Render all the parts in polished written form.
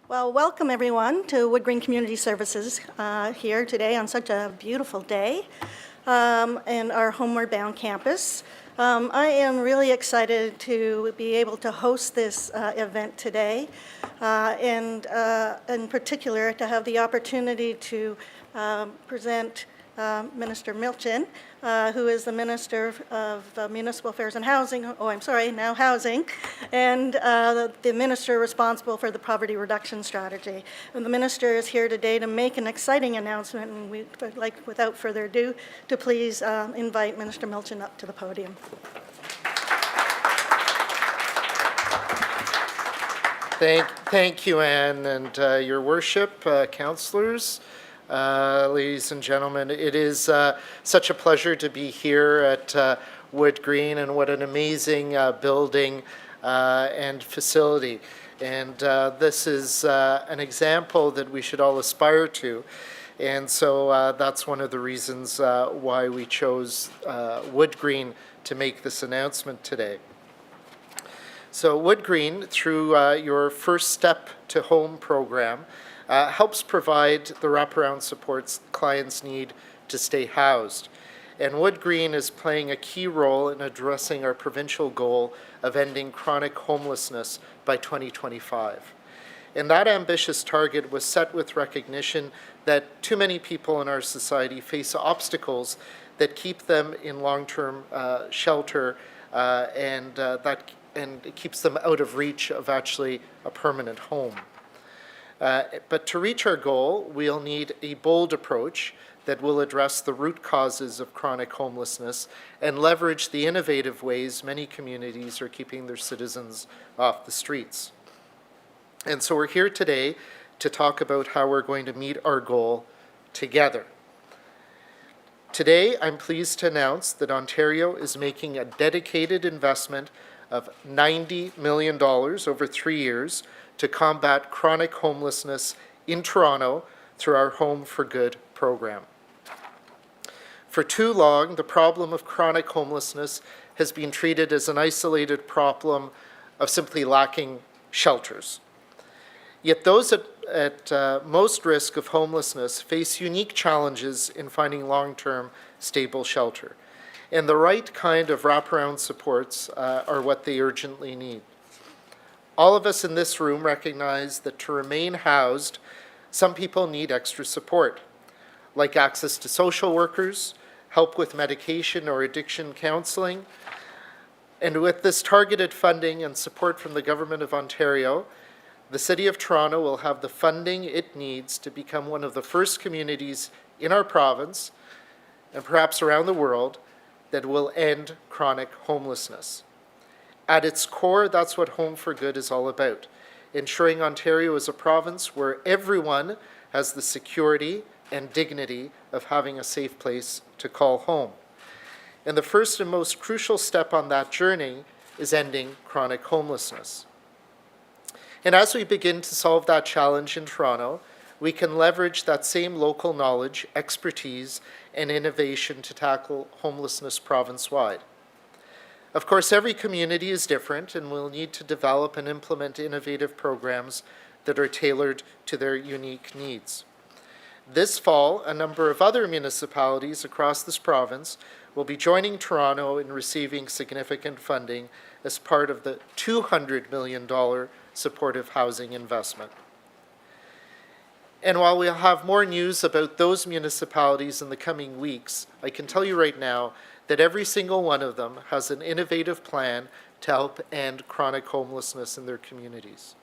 Well, welcome everyone to Wood Green Community Services here today on such a beautiful day in our Homeward Bound campus. I am really excited to be able to host this event today and in particular to have the opportunity to present Minister Milchin, who is the Minister of Municipal Affairs and Housing, now Housing, and the Minister responsible for the Poverty Reduction Strategy. And the Minister is here today to make an exciting announcement, and we would like, without further ado, to please invite Minister Milchin up to the podium. Thank you, Anne, and Your Worship, councillors. Ladies and gentlemen, it is such a pleasure to be here at Wood Green, and what an amazing building and facility. And this is an example that we should all aspire to. And so that's one of the reasons why we chose Wood Green to make this announcement today. So Wood Green, through your First Step to Home program, helps provide the wraparound supports clients need to stay housed. And Wood Green is playing a key role in addressing our provincial goal of ending chronic homelessness by 2025. And that ambitious target was set with recognition that too many people in our society face obstacles that keep them in long-term shelter and it keeps them out of reach of actually a permanent home. But to reach our goal, we'll need a bold approach that will address the root causes of chronic homelessness and leverage the innovative ways many communities are keeping their citizens off the streets. And so we're here today to talk about how we're going to meet our goal together. Today, I'm pleased to announce that Ontario is making a dedicated investment of $90 million over 3 years to combat chronic homelessness in Toronto through our Home for Good program. For too long, the problem of chronic homelessness has been treated as an isolated problem of simply lacking shelters. Yet those at most risk of homelessness face unique challenges in finding long-term stable shelter. And the right kind of wraparound supports are what they urgently need. All of us in this room recognize that to remain housed, some people need extra support, like access to social workers, help with medication or addiction counseling. And with this targeted funding and support from the Government of Ontario, the City of Toronto will have the funding it needs to become one of the first communities in our province, and perhaps around the world, that will end chronic homelessness. At its core, that's what Home for Good is all about, ensuring Ontario is a province where everyone has the security and dignity of having a safe place to call home. And the first and most crucial step on that journey is ending chronic homelessness. And as we begin to solve that challenge in Toronto, we can leverage that same local knowledge, expertise, and innovation to tackle homelessness province-wide. Of course, every community is different and will need to develop and implement innovative programs that are tailored to their unique needs. This fall, a number of other municipalities across this province will be joining Toronto in receiving significant funding as part of the $200 million supportive housing investment. And while we'll have more news about those municipalities in the coming weeks, I can tell you right now that every single one of them has an innovative plan to help end chronic homelessness in their communities.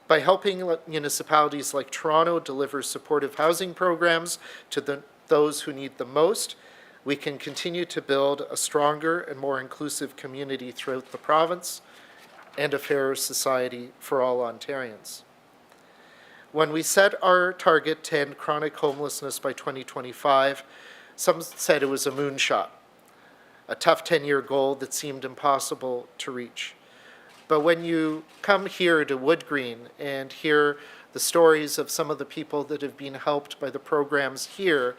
By helping municipalities like Toronto deliver supportive housing programs to those who need them most, we can continue to build a stronger and more inclusive community throughout the province and a fairer society for all Ontarians. When we set our target to end chronic homelessness by 2025, some said it was a moonshot, a tough 10-year goal that seemed impossible to reach. But when you come here to Wood Green and hear the stories of some of the people that have been helped by the programs here,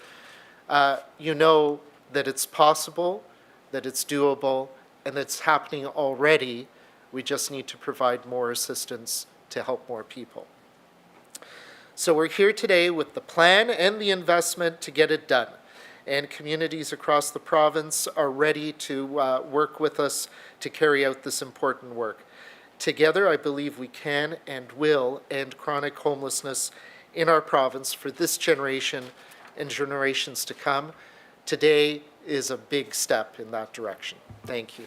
you know that it's possible, that it's doable, and that it's happening already. We just need to provide more assistance to help more people. So we're here today with the plan and the investment to get it done. And communities across the province are ready to work with us to carry out this important work. Together, I believe we can and will end chronic homelessness in our province for this generation and generations to come. Today is a big step in that direction. Thank you.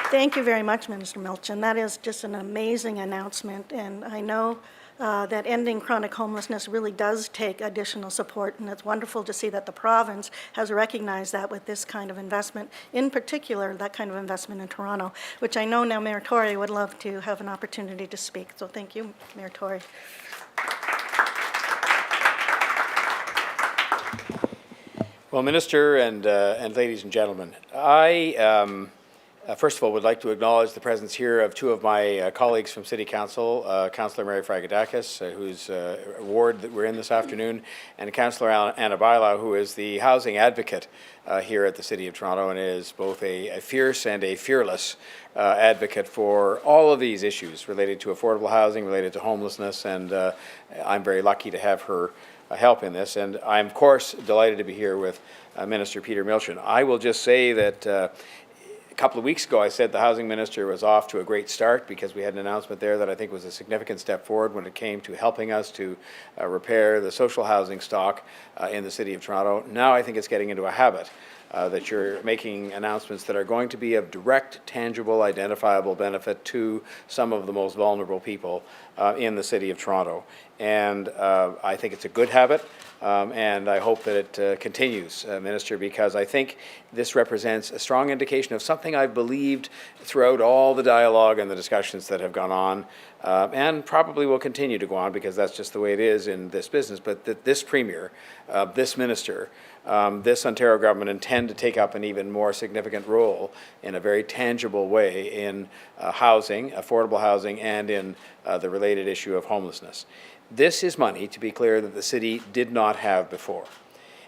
Thank you very much, Minister Milchin. That is just an amazing announcement, and I know that ending chronic homelessness really does take additional support, and it's wonderful to see that the province has recognized that with this kind of investment, in particular, that kind of investment in Toronto, which I know now Mayor Tory would love to have an opportunity to speak. So thank you, Mayor Tory. Well, Minister and ladies and gentlemen, I first of all would like to acknowledge the presence here of two of my colleagues from City Council, Councillor Mary Fragadakis, whose ward that we're in this afternoon, and Councillor Anna Bailau, who is the housing advocate here at the City of Toronto and is both a fierce and a fearless advocate for all of these issues related to affordable housing, related to homelessness, and I'm very lucky to have her help in this. And I'm, of course, delighted to be here with Minister Peter Milchin. I will just say that a couple of weeks ago, I said the housing minister was off to a great start because we had an announcement there that I think was a significant step forward when it came to helping us to repair the social housing stock in the City of Toronto. Now I think it's getting into a habit that you're making announcements that are going to be of direct, tangible, identifiable benefit to some of the most vulnerable people in the City of Toronto. And I think it's a good habit, and I hope that it continues, Minister, because I think this represents a strong indication of something I've believed throughout all the dialogue and the discussions that have gone on, and probably will continue to go on because that's just the way it is in this business, but that this Premier, this Minister, this Ontario government intend to take up an even more significant role in a very tangible way in housing, affordable housing, and in the related issue of homelessness. This is money, to be clear, that the city did not have before.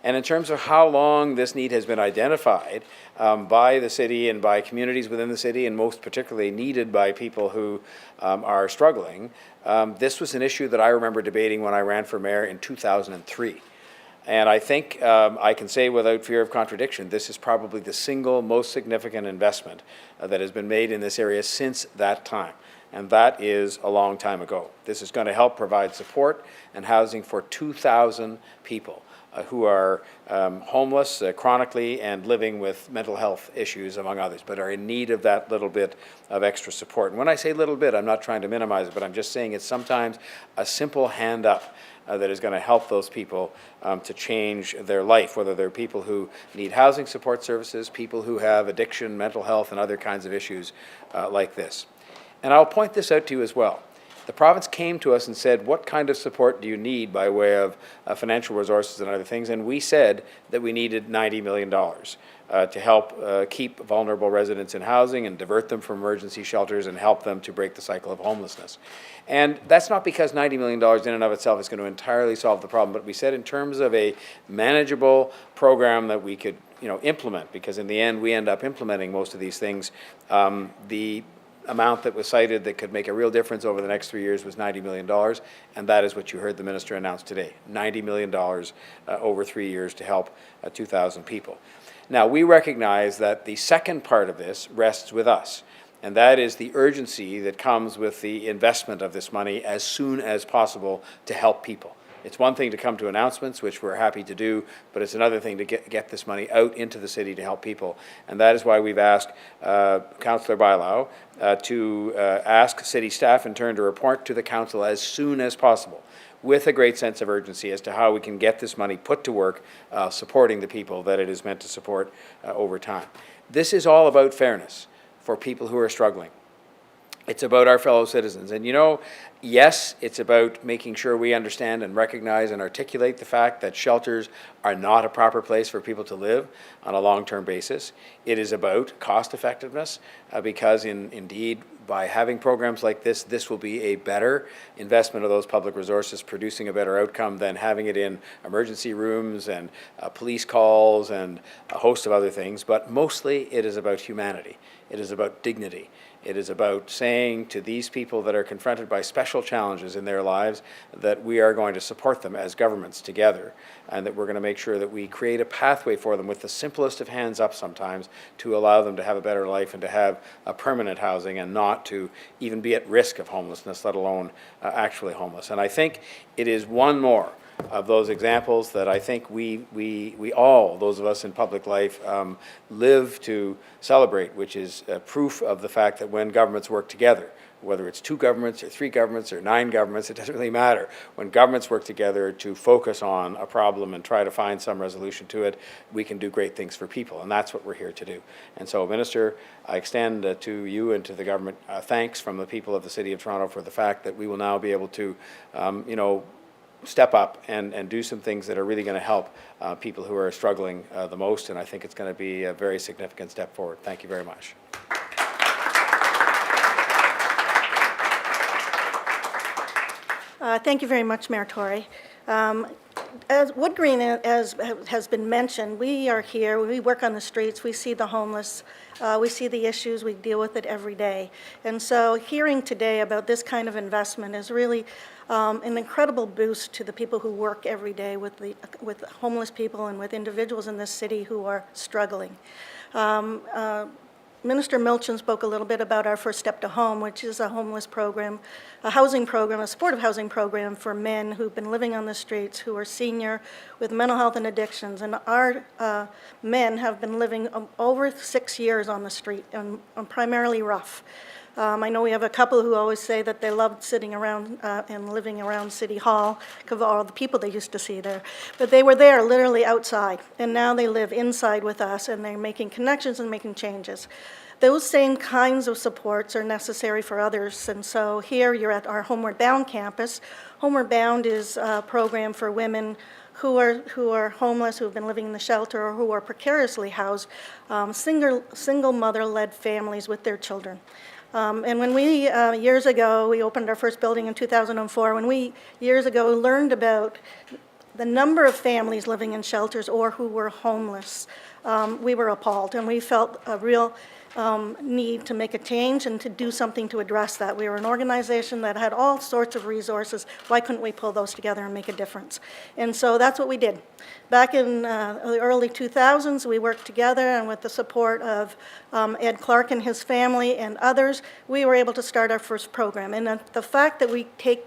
And in terms of how long this need has been identified by the city and by communities within the city, and most particularly needed by people who are struggling, this was an issue that I remember debating when I ran for mayor in 2003. And I think I can say without fear of contradiction, this is probably the single most significant investment that has been made in this area since that time. And that is a long time ago. This is going to help provide support and housing for 2,000 people who are homeless chronically and living with mental health issues, among others, but are in need of that little bit of extra support. And when I say little bit, I'm not trying to minimize it, but I'm just saying it's sometimes a simple hand up that is going to help those people to change their life, whether they're people who need housing support services, people who have addiction, mental health, and other kinds of issues like this. And I'll point this out to you as well. The province came to us and said, what kind of support do you need by way of financial resources and other things? And we said that we needed $90 million to help keep vulnerable residents in housing and divert them from emergency shelters and help them to break the cycle of homelessness. And that's not because $90 million in and of itself is going to entirely solve the problem, but we said in terms of a manageable program that we could implement, because in the end we end up implementing most of these things, the amount that was cited that could make a real difference over the next 3 years was $90 million, and that is what you heard the minister announce today, $90 million over 3 years to help 2,000 people. Now, we recognize that the second part of this rests with us, and that is the urgency that comes with the investment of this money as soon as possible to help people. It's one thing to come to announcements, which we're happy to do, but it's another thing to get this money out into the city to help people. And that is why we've asked Councillor Bailau to ask city staff in turn to report to the council as soon as possible with a great sense of urgency as to how we can get this money put to work supporting the people that it is meant to support over time. This is all about fairness for people who are struggling. It's about our fellow citizens. And yes, it's about making sure we understand and recognize and articulate the fact that shelters are not a proper place for people to live on a long-term basis. It is about cost effectiveness because indeed by having programs like this will be a better investment of those public resources, producing a better outcome than having it in emergency rooms and police calls and a host of other things. But mostly it is about humanity. It is about dignity. It is about saying to these people that are confronted by special challenges in their lives that we are going to support them as governments together, and that we're going to make sure that we create a pathway for them with the simplest of hands up sometimes to allow them to have a better life and to have a permanent housing and not to even be at risk of homelessness, let alone actually homeless. And I think it is one more of those examples that I think we all, those of us in public life, live to celebrate, which is proof of the fact that when governments work together, whether it's 2 governments or 3 governments or 9 governments, it doesn't really matter. When governments work together to focus on a problem and try to find some resolution to it, we can do great things for people, and that's what we're here to do. And so, Minister, I extend to you and to the government thanks from the people of the City of Toronto for the fact that we will now be able to, step up and do some things that are really going to help people who are struggling the most, and I think it's going to be a very significant step forward. Thank you very much. Thank you very much, Mayor Tory. As Wood Green, as has been mentioned, we are here, we work on the streets, we see the homeless, we see the issues, we deal with it every day. And so hearing today about this kind of investment is really an incredible boost to the people who work every day with homeless people and with individuals in this city who are struggling. Minister Milchin spoke a little bit about our First Step to Home, which is a homeless program, a housing program, a supportive housing program for men who've been living on the streets, who are senior with mental health and addictions. And our men have been living over 6 years on the street, and primarily rough. I know we have a couple who always say that they loved sitting around and living around City Hall because of all the people they used to see there. But they were there literally outside, and now they live inside with us, and they're making connections and making changes. Those same kinds of supports are necessary for others, and so here you're at our Homeward Bound campus. Homeward Bound is a program for women who are homeless, who have been living in the shelter, or who are precariously housed, single mother-led families with their children. And when we, years ago, we opened our first building in 2004, when we, years ago, learned about the number of families living in shelters or who were homeless, we were appalled, and we felt a real need to make a change and to do something to address that. We were an organization that had all sorts of resources. Why couldn't we pull those together and make a difference? And so that's what we did. Back in the early 2000s, we worked together, and with the support of Ed Clark and his family and others, we were able to start our first program. And the fact that we take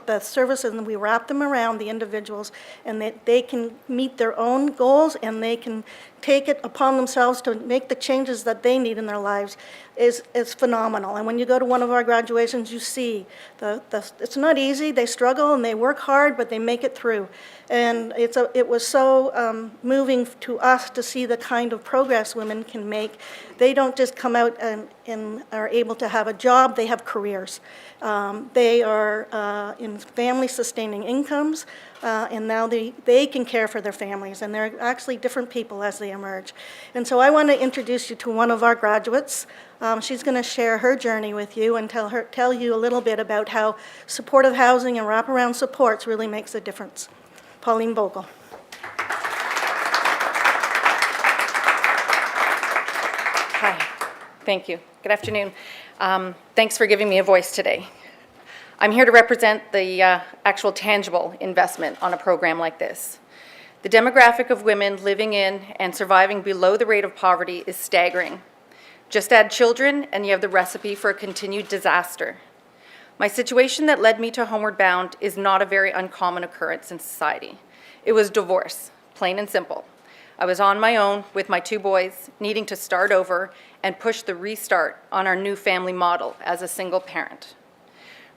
the services and we wrap them around the individuals, and that they can meet their own goals and they can take it upon themselves to make the changes that they need in their lives is phenomenal. And when you go to one of our graduations, you see it's not easy. They struggle and they work hard, but they make it through. And it was so moving to us to see the kind of progress women can make. They don't just come out and are able to have a job, they have careers. They are in family-sustaining incomes, and now they can care for their families, and they're actually different people as they emerge. And so I want to introduce you to one of our graduates. She's going to share her journey with you and tell you a little bit about how supportive housing and wraparound supports really makes a difference. Pauline Bogle. Hi, thank you. Good afternoon. Thanks for giving me a voice today. I'm here to represent the actual tangible investment on a program like this. The demographic of women living in and surviving below the rate of poverty is staggering. Just add children and you have the recipe for a continued disaster. My situation that led me to Homeward Bound is not a very uncommon occurrence in society. It was divorce, plain and simple. I was on my own with my 2 boys, needing to start over and push the restart on our new family model as a single parent.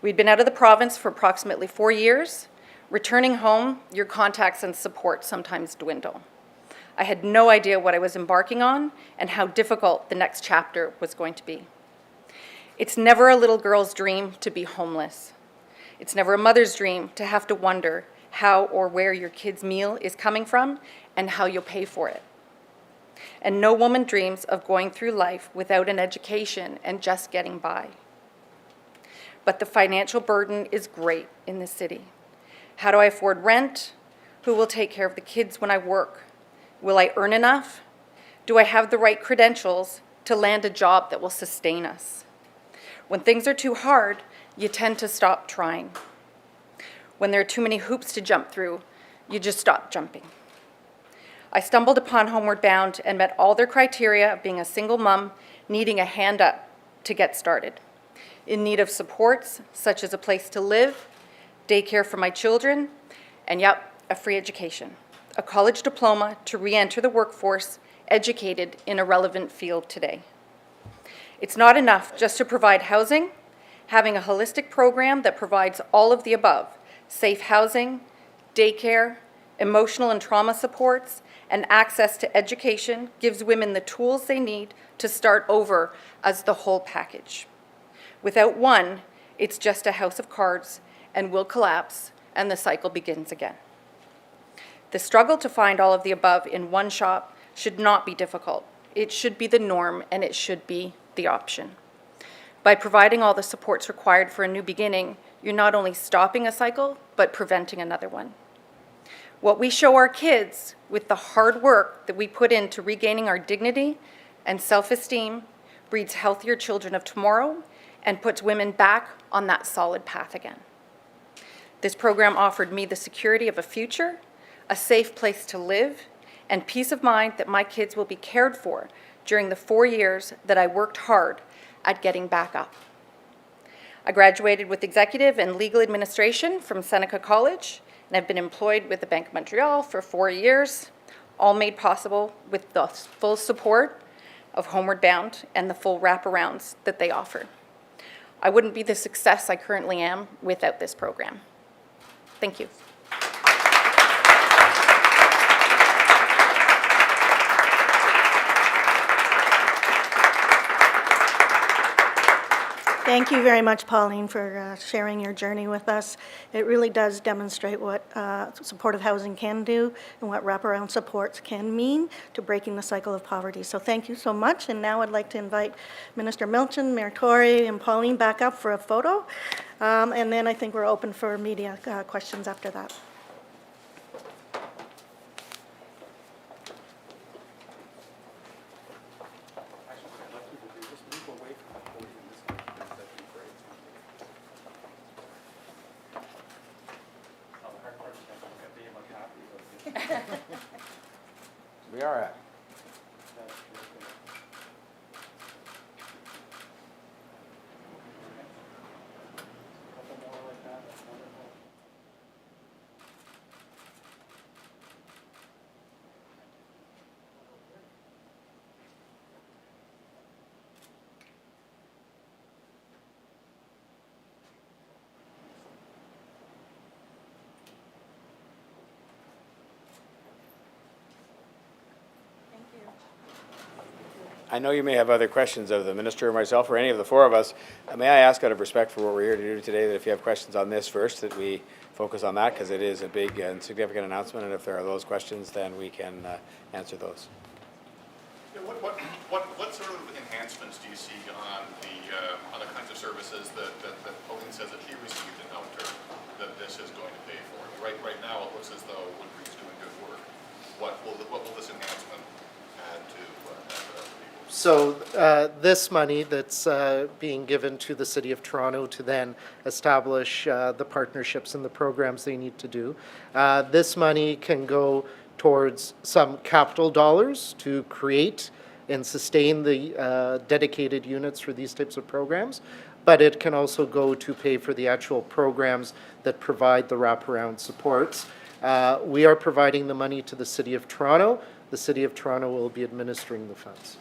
We'd been out of the province for approximately 4 years. Returning home, your contacts and support sometimes dwindle. I had no idea what I was embarking on and how difficult the next chapter was going to be. It's never a little girl's dream to be homeless. It's never a mother's dream to have to wonder how or where your kid's meal is coming from and how you'll pay for it. And no woman dreams of going through life without an education and just getting by. but the financial burden is great in this city. How do I afford rent? Who will take care of the kids when I work? Will I earn enough? Do I have the right credentials to land a job that will sustain us? When things are too hard, you tend to stop trying. When there are too many hoops to jump through, you just stop jumping. I stumbled upon Homeward Bound and met all their criteria of being a single mom needing a hand up to get started, in need of supports such as a place to live, daycare for my children, and yep, a free education, a college diploma to re-enter the workforce, educated in a relevant field today. It's not enough just to provide housing. Having a holistic program that provides all of the above, safe housing, daycare, emotional and trauma supports, and access to education gives women the tools they need to start over as the whole package. Without one, it's just a house of cards and will collapse, and the cycle begins again. The struggle to find all of the above in one shop should not be difficult. It should be the norm, and it should be the option. By providing all the supports required for a new beginning, you're not only stopping a cycle, but preventing another one. What we show our kids with the hard work that we put into regaining our dignity and self-esteem breeds healthier children of tomorrow and puts women back on that solid path again. This program offered me the security of a future, a safe place to live, and peace of mind that my kids will be cared for during the 4 years that I worked hard at getting back up. I graduated with executive and legal administration from Seneca College, and I've been employed with the Bank of Montreal for 4 years, all made possible with the full support of Homeward Bound and the full wraparounds that they offer. I wouldn't be the success I currently am without this program. Thank you. Thank you very much, Pauline, for sharing your journey with us. It really does demonstrate what supportive housing can do and what wraparound supports can mean to breaking the cycle of poverty. So thank you so much. And now I'd like to invite Minister Milton, Mayor Tory, and Pauline back up for a photo. And then I think we're open for media questions after that. We are at. I know you may have other questions of the minister or myself or any of the four of us. May I ask, out of respect for what we're here to do today, that if you have questions on this first, that we focus on that, because it is a big and significant announcement, and if there are those questions, then we can answer those. Yeah, what sort of enhancements do you see on the other kinds of services that Pauline says that she received in Elter that this is going to pay for? Right now, it looks as though Woodgreen's doing good work. What will this enhancement add to other people? So this money that's being given to the City of Toronto to then establish the partnerships and the programs they need to do, this money can go towards some capital dollars to create and sustain the dedicated units for these types of programs, but it can also go to pay for the actual programs that provide the wraparound supports. We are providing the money to the City of Toronto. The City of Toronto will be administering the funds.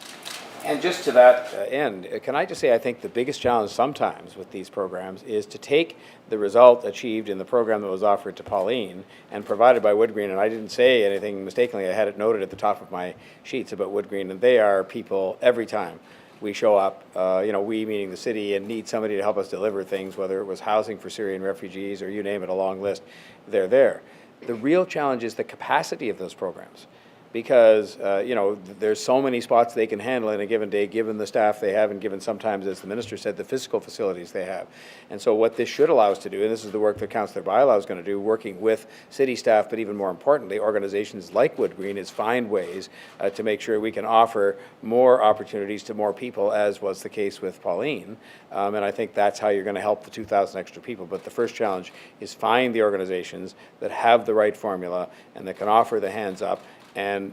And just to that end, can I just say I think the biggest challenge sometimes with these programs is to take the result achieved in the program that was offered to Pauline and provided by Woodgreen, and I didn't say anything mistakenly, I had it noted at the top of my sheets about Woodgreen, and they are people every time we show up, we meaning the city, and need somebody to help us deliver things, whether it was housing for Syrian refugees or you name it, a long list, they're there. The real challenge is the capacity of those programs. because, you know, there's so many spots they can handle in a given day, given the staff they have and given sometimes, as the minister said, the physical facilities they have. And so what this should allow us to do, and this is the work that Councillor Bylaw is going to do, working with city staff, but even more importantly, organizations like Wood Green, is find ways to make sure we can offer more opportunities to more people, as was the case with Pauline. And I think that's how you're going to help the 2,000 extra people. But the first challenge is find the organizations that have the right formula and that can offer the hands up and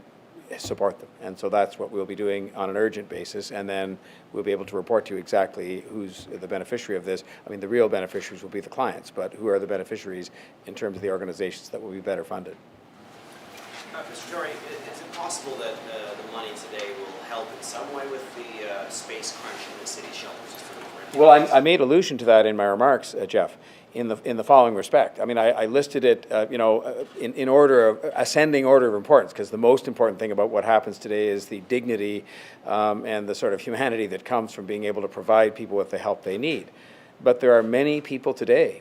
support them. And so that's what we'll be doing on an urgent basis, and then we'll be able to report to you exactly who's the beneficiary of this. I mean, the real beneficiaries will be the clients, but who are the beneficiaries in terms of the organizations that will be better funded? Mr. Tory, is it possible that the money today will help in some way with the space crunch in the city shelters? Well, I made allusion to that in my remarks, Jeff, in the following respect. I mean, I listed it, you know, in order of ascending order of importance, because the most important thing about what happens today is the dignity and the sort of humanity that comes from being able to provide people with the help they need. But there are many people today,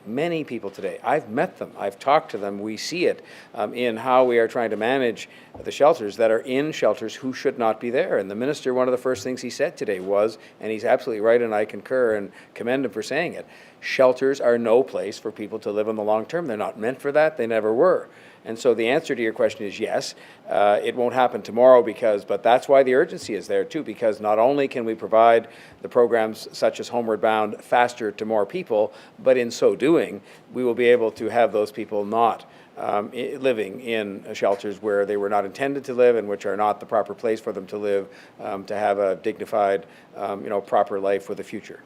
I've met them, I've talked to them, we see it in how we are trying to manage the shelters that are in shelters who should not be there. And the minister, one of the first things he said today was, and he's absolutely right, and I concur and commend him for saying it, shelters are no place for people to live in the long term. They're not meant for that, they never were. And so the answer to your question is yes. It won't happen tomorrow, but that's why the urgency is there too, because not only can we provide the programs such as Homeward Bound faster to more people, but in so doing, we will be able to have those people not living in shelters where they were not intended to live and which are not the proper place for them to live, to have a dignified, you know, proper life for the future.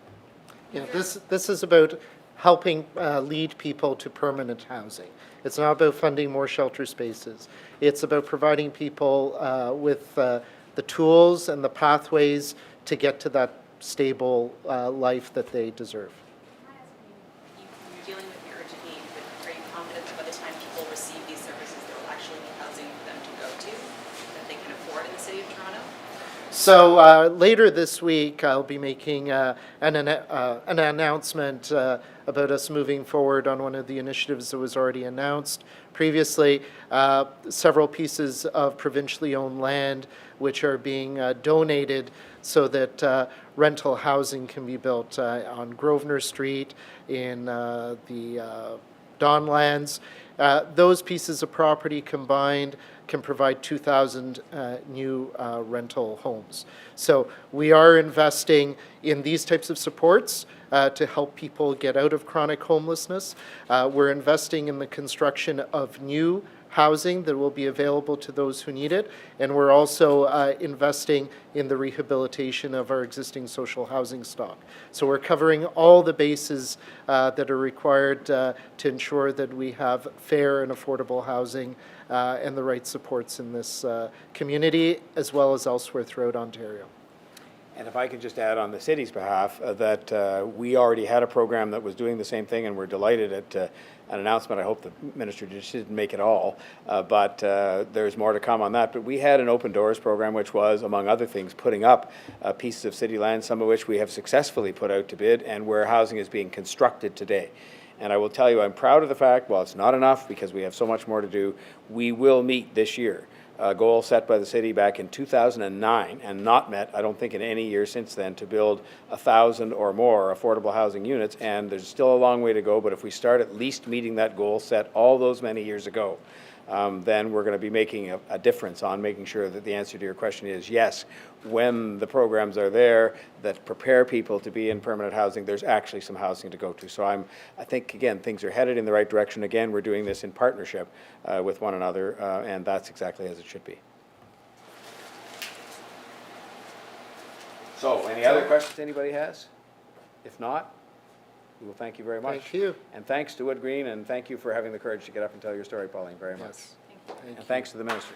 Yeah, this is about helping lead people to permanent housing. It's not about funding more shelter spaces. It's about providing people with the tools and the pathways to get to that stable life that they deserve. You're dealing with the urgent need, but are you confident that by the time people receive these services, there will actually be housing for them to go to that they can afford in the city of Toronto? So later this week, I'll be making an announcement about us moving forward on one of the initiatives that was already announced previously. Several pieces of provincially owned land which are being donated so that rental housing can be built on Grosvenor Street, in the Donlands. Those pieces of property combined can provide 2,000 new rental homes. So we are investing in these types of supports to help people get out of chronic homelessness. We're investing in the construction of new housing that will be available to those who need it, and we're also investing in the rehabilitation of our existing social housing stock. So we're covering all the bases that are required to ensure that we have fair and affordable housing and the right supports in this community as well as elsewhere throughout Ontario. And if I could just add on the city's behalf that we already had a program that was doing the same thing, and we're delighted at an announcement. I hope the minister just didn't make it all, but there's more to come on that. But we had an open doors program, which was, among other things, putting up pieces of city land, some of which we have successfully put out to bid, and where housing is being constructed today. And I will tell you, I'm proud of the fact, while it's not enough because we have so much more to do, we will meet this year a goal set by the city back in 2009 and not met, I don't think, in any year since then, to build 1,000 or more affordable housing units. And there's still a long way to go, but if we start at least meeting that goal set all those many years ago, then we're going to be making a difference on making sure that the answer to your question is yes, when the programs are there that prepare people to be in permanent housing, there's actually some housing to go to. So I think, again, things are headed in the right direction. Again, we're doing this in partnership with one another, and that's exactly as it should be. So, any other questions anybody has? If not, we will thank you very much. Thank you. And thanks to Wood Green, and thank you for having the courage to get up and tell your story, Pauline, very much. Yes. And thanks to the minister.